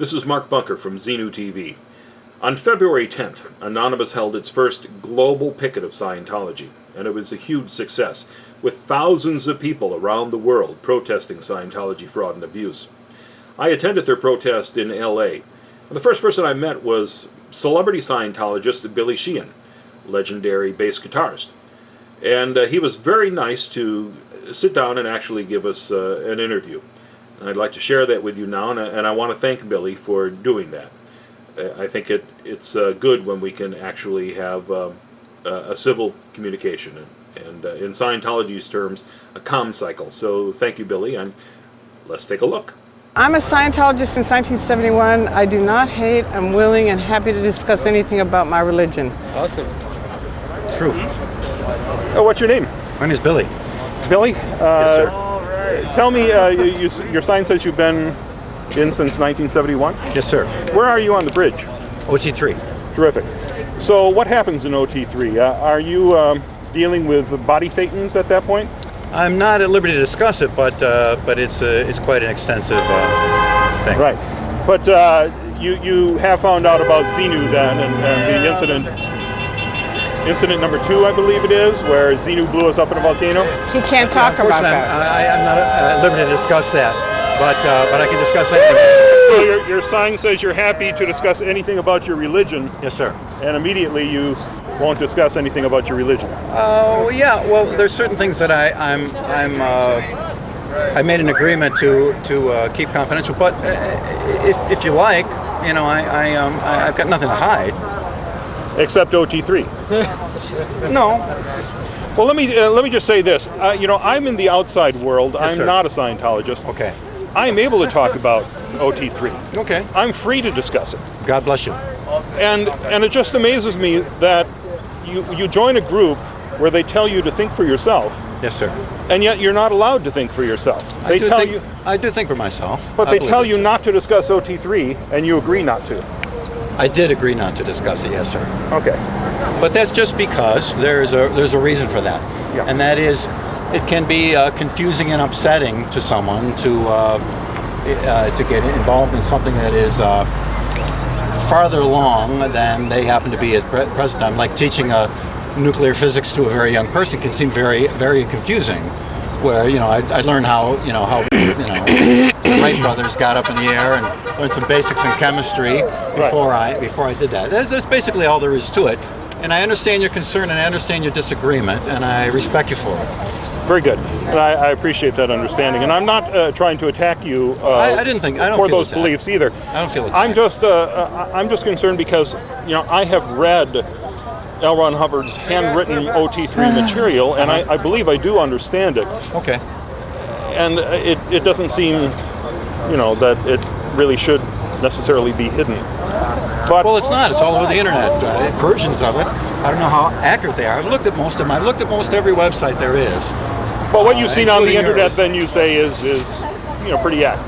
This is Mark Bunker from Xenu TV. On February 10th, Anonymous held its first global picket of Scientology, and it was a huge success, with thousands of people around the world protesting Scientology fraud and abuse. I attended their protest in Elli. The first person I met was celebrity Scientologist Billy Sheehan, legendary bass guitarist. And he was very nice to sit down and actually give us an interview. And I'd like to share that with you now, and I want to thank Billy for doing that. I think it's good when we can actually have a civil communication, and in Scientology's terms, a comm cycle. So thank you, Billy, and let's take a look. I'm a Scientologist since 1971. I do not hate. I'm willing and happy to discuss anything about my religion. Awesome. True. Oh, what's your name? My name is Billy. Billy? Yes, sir. Tell me, your sign says you've been in since 1971? Yes, sir. Where are you on the bridge? OT3. Terrific. So what happens in OT3? Are you dealing with body thetans at that point? I'm not at liberty to discuss it, but it's quite an extensive thing. Right. But you have found out about Xenu then, and the incident number 2, I believe it is, where Xenu blew us up in a volcano? He can't talk about that. I'm not at liberty to discuss that, but I can discuss anything. So your sign says you're happy to discuss anything about your religion. Yes, sir. And immediately you won't discuss anything about your religion. Oh, yeah. Well, there's certain things that I made an agreement to keep confidential. But if you like, you know, I've got nothing to hide. Except OT3. No. Well, let me just say this. You know, I'm in the outside world. Yes, I'm sir. not a Scientologist. Okay. I'm able to talk about OT3. Okay. I'm free to discuss it. God bless you. And it just amazes me that you join a group where they tell you to think for yourself. Yes, sir. And yet you're not allowed to think for yourself. I do think for myself. But they tell you not to discuss OT3, and you agree not to. I did agree not to discuss it, yes, sir. Okay. But that's just because there's a reason for that. Yeah. And that is, it can be confusing and upsetting to someone to get involved in something that is farther along than they happen to be at present time. Like teaching nuclear physics to a very young person can seem very, very confusing. Where I learned how the Wright brothers got up in the air and learned some basics in chemistry before I did that. That's basically all there is to it. And I understand your concern and I understand your disagreement, and I respect you for it. Very good, and I appreciate that understanding. And I'm not trying to attack you I don't for those attacked. beliefs either. I don't feel attacked. I'm just concerned because I have read L. Ron Hubbard's handwritten OT3 material, and I believe I do understand it. Okay. And it doesn't seem, that it really should necessarily be hidden. But Well, it's not. It's all over the internet. Versions of it. I don't know how accurate they are. I've looked at most of them. I've looked at most every website there is. But what you've seen on the including internet, yours. then you say is pretty accurate.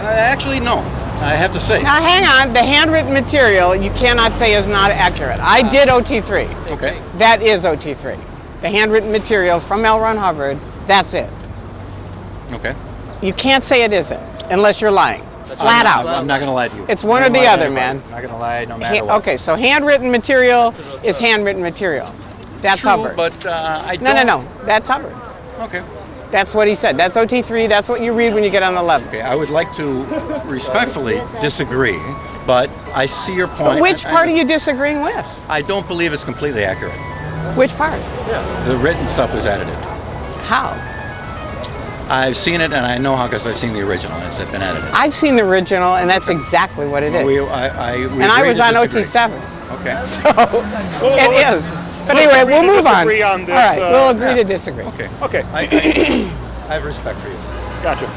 Actually, no. I have to say. Now, hang on. The handwritten material you cannot say is not accurate. I did OT3. Okay. That is OT3. The handwritten material from L. Ron Hubbard, that's it. Okay. You can't say it isn't unless you're lying. Flat out. I'm not going to lie to you. It's one or the other, man. I'm not going to lie no matter what. Okay, so handwritten material is handwritten material. That's True, Hubbard. but I don't... No. That's Hubbard. Okay. That's what he said. That's OT3. That's what you read when you get on the level. Okay, I would like to respectfully disagree, but I see your point. Which part are you disagreeing with? I don't believe it's completely accurate. Which part? The written stuff is edited. How? I've seen it, and I know how because I've seen the original. It's been edited. I've seen the original, and that's exactly what it is. We And I agree was to on disagree. OT7. Okay. So it is. But anyway, we'll move on. Disagree on this, All right, we'll agree to disagree. Okay. Okay. I have respect for you. Gotcha.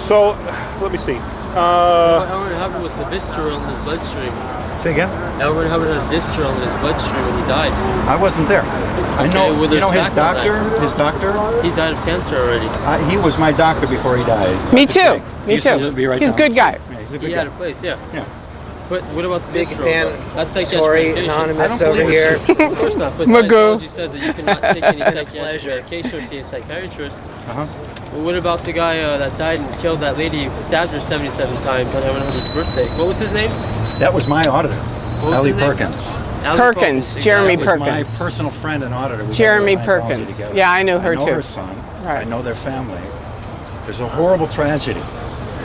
So, let me see. Elron Hubbard with the Vistaril in his bloodstream. Say again? Elron Hubbard had Vistaril in his bloodstream when he died. I wasn't there. I know. well, You know there's his facts on doctor. that. His doctor. He died of cancer already. He was my doctor before he died. Me too. He Me used to too. be right He's a down good the guy. street. Yeah, he's a good He guy. had a place, yeah. Yeah. But what about the Big Vistaril, fan. though? That's like Sorry, medication. anonymous I don't over believe here. Of course not. But Magoo. Scientology says that you cannot take any psychiatric medication or see a psychiatrist. Uh-huh. Well, what about the guy that died and killed that lady, stabbed her 77 times on his birthday? What was his name? That was my auditor, What was Elli his name? Perkins. Elli Perkins, Jeremy That was Perkins. my personal friend and auditor. We Jeremy got into Scientology Perkins. together. Yeah, I knew her I know too. her son. Right. I know their family. There's a horrible tragedy.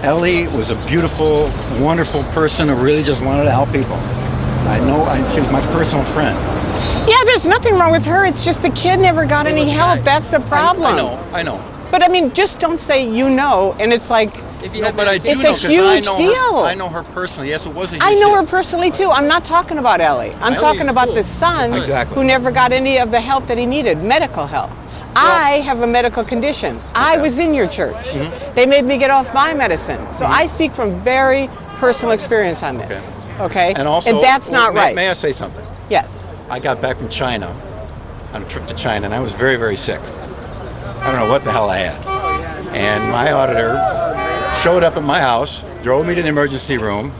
Elli was a beautiful, wonderful person who really just wanted to help people. She was my personal friend. Yeah, there's nothing wrong with her. It's just the kid never got any help. That's the problem. I know. But I mean, just don't say you know, and it's like, If you No, had but I do It's know a 'cause huge I know deal. I know her personally. Yes, it was a huge I know deal. her personally too. I'm not talking about Ellie. I'm Ellie talking is about cool. the son Exactly. who never got any of the help that he needed, medical help. I have a medical condition. I was in your church. They made me get off my medicine. So I speak from very personal experience on this. Okay? And also, that's not right. May I say something? Yes. I got back from China on a trip to China, and I was very, very sick. I don't know what the hell I had. And my auditor showed up at my house, drove me to the emergency room,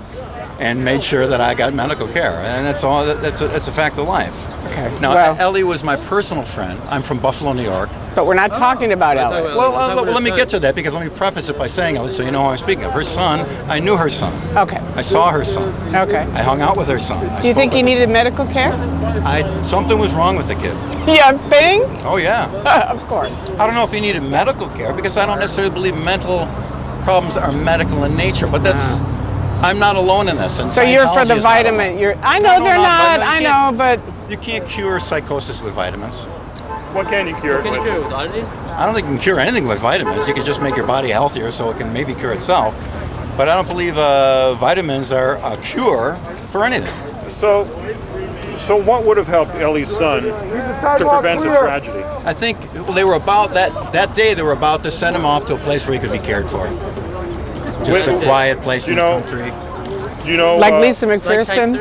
and made sure that I got medical care. And that's all. That's a fact of life. Okay. Now, well, Elli was my personal friend. I'm from Buffalo, New York. but we're not talking about We're Ellie. talking about- Well, Let's talk about let me her get to son. that because let me preface it by saying, Elli, so you know who I'm speaking of. Her son, I knew her son. Okay. I saw her son. Okay. I hung out with her son. Do you think he needed medical care? Something was wrong with the kid. Yeah, Bing? Oh, yeah. Of course. I don't know if he needed medical care because I don't necessarily believe mental problems are medical in nature, but that's. I'm not alone in this. And So you're for Scientology the is not vitamin. alone. I know No, they're not. vitamin. I You know, can't- but You can't cure psychosis with vitamins. What can you cure it Can you with? cure it with iodine? I don't think you can cure anything with vitamins. You can just make your body healthier so it can maybe cure itself. But I don't believe vitamins are a cure for anything. So what would have helped Ellie's son to prevent a tragedy? I think they were about that day. They were about to send him off to a place where he could be cared for. Just a quiet place in the know- country. Do you know? like Lisa Like type McPherson,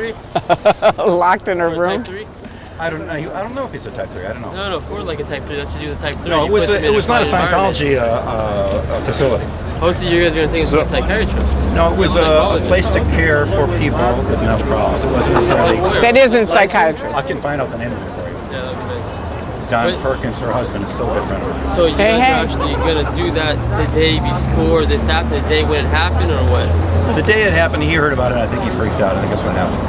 3? locked in her Or room. type 3? I don't know if he's a type 3. I don't know. No, for like a type 3. That's what you do with type 3. No, You put them in it was not a quiet environment. Scientology facility. Oh, so you guys are going to take him to a psychiatrist? No, it was a place to care for people with mental problems. It wasn't necessarily. That isn't psychiatrist. I can find out the name of it for you. Yeah, that'd be nice. Don But- Perkins, her husband, is still a good friend of mine. So you Hey, guys hey. are actually going to do that the day before this happened, the day when it happened, or what? The day it happened, he heard about it. I think he freaked out. I think that's what happened.